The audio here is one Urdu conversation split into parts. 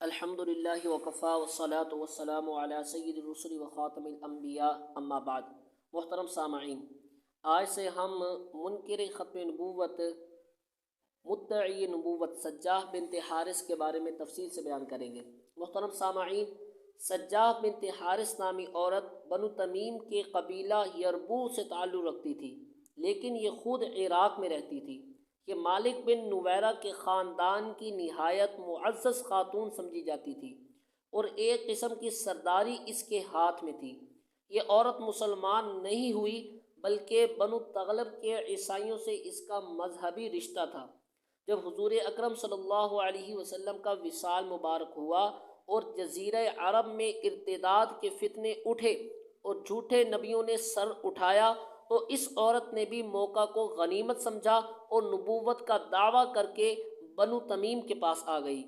الحمدللہ وکفا والصلاة والسلام علی سید الرسل وخاتم الانبیاء اما بعد۔ محترم سامعین، آج سے ہم منکر ختم نبوت مدعی نبوت سجاح بنت حارث کے بارے میں تفصیل سے بیان کریں گے۔ محترم سامعین، سجاح بنت حارث نامی عورت بنو تمیم کے قبیلہ یربوع سے تعلق رکھتی تھی، لیکن یہ خود عراق میں رہتی تھی۔ یہ مالک بن نویرہ کے خاندان کی نہایت معزز خاتون سمجھی جاتی تھی اور ایک قسم کی سرداری اس کے ہاتھ میں تھی۔ یہ عورت مسلمان نہیں ہوئی، بلکہ بنو تغلب کے عیسائیوں سے اس کا مذہبی رشتہ تھا۔ جب حضور اکرم صلی اللہ علیہ وسلم کا وصال مبارک ہوا اور جزیرہ عرب میں ارتداد کے فتنے اٹھے اور جھوٹے نبیوں نے سر اٹھایا، تو اس عورت نے بھی موقع کو غنیمت سمجھا اور نبوت کا دعویٰ کر کے بنو تمیم کے پاس آ گئی۔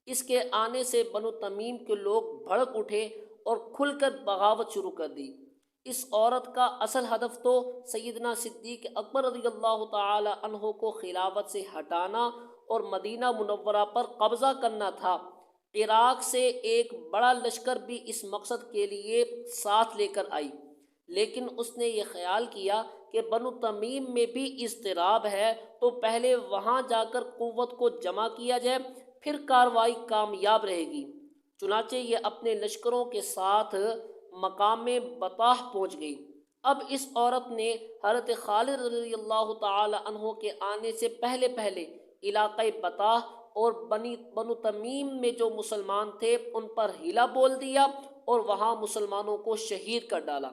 اس کے آنے سے بنو تمیم کے لوگ بھڑک اٹھے اور کھل کر بغاوت شروع کر دی۔ اس عورت کا اصل ہدف تو سیدنا صدیق اکبر رضی اللہ تعالی عنہ کو خلافت سے ہٹانا اور مدینہ منورہ پر قبضہ کرنا تھا۔ عراق سے ایک بڑا لشکر بھی اس مقصد کے لیے ساتھ لے کر آئی، لیکن اس نے یہ خیال کیا کہ بنو تمیم میں بھی اضطراب ہے، تو پہلے وہاں جا کر قوت کو جمع کیا جائے، پھر کارروائی کامیاب رہے گی۔ چنانچہ یہ اپنے لشکروں کے ساتھ مقام بطاح پہنچ گئی۔ اب اس عورت نے حضرت خالد رضی اللہ تعالی عنہ کے آنے سے پہلے علاقۂ بطاح اور بنو تمیم میں جو مسلمان تھے ان پر حیلہ بول دیا اور وہاں مسلمانوں کو شہید کر ڈالا۔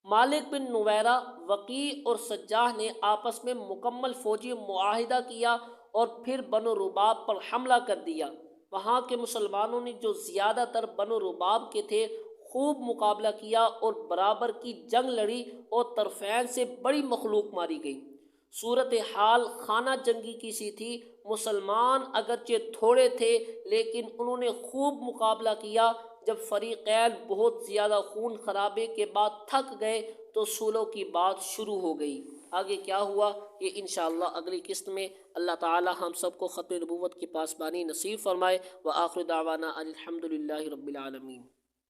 مالک بن نویرہ، وقیع اور سجاح نے آپس میں مکمل فوجی معاہدہ کیا اور پھر بنو رباب پر حملہ کر دیا۔ وہاں کے مسلمانوں نے، جو زیادہ تر بنو رباب کے تھے، خوب مقابلہ کیا اور برابر کی جنگ لڑی اور طرفین سے بڑی مخلوق ماری گئی۔ صورتحال خانہ جنگی کی سی تھی۔ مسلمان اگرچہ تھوڑے تھے، لیکن انہوں نے خوب مقابلہ کیا۔ جب فریقین بہت زیادہ خون خرابے کے بعد تھک گئے تو صلح کی بات شروع ہو گئی۔ آگے کیا ہوا یہ انشاءاللہ اگلی قسط میں اللہ تعالی ہم سب کو ختم نبوت کی پاسبانی نصیب فرمائے۔ وآخر دعوانا الحمدللہ رب العالمین۔